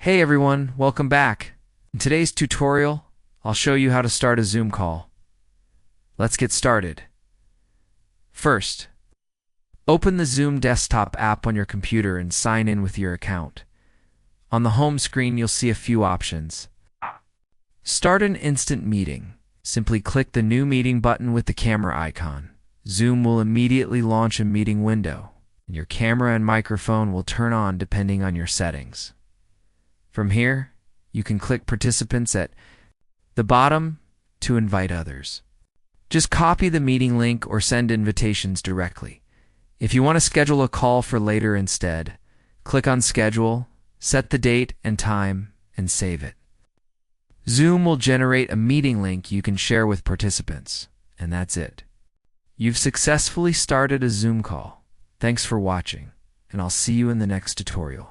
Hey everyone, welcome back. In today's tutorial, I'll show you how to start a Zoom call. Let's get started. First, open the Zoom desktop app on your computer and sign in with your account. On the home screen, you'll see a few options. Start an instant meeting. Simply click the New Meeting button with the camera icon. Zoom will immediately launch a meeting window, and your camera and microphone will turn on depending on your settings. From here, you can click Participants at the bottom to invite others. Just copy the meeting link or send invitations directly. If you want to schedule a call for later instead, click on Schedule, set the date and time, and save it. Zoom will generate a meeting link you can share with participants, and that's it. You've successfully started a Zoom call. Thanks for watching, and I'll see you in the next tutorial.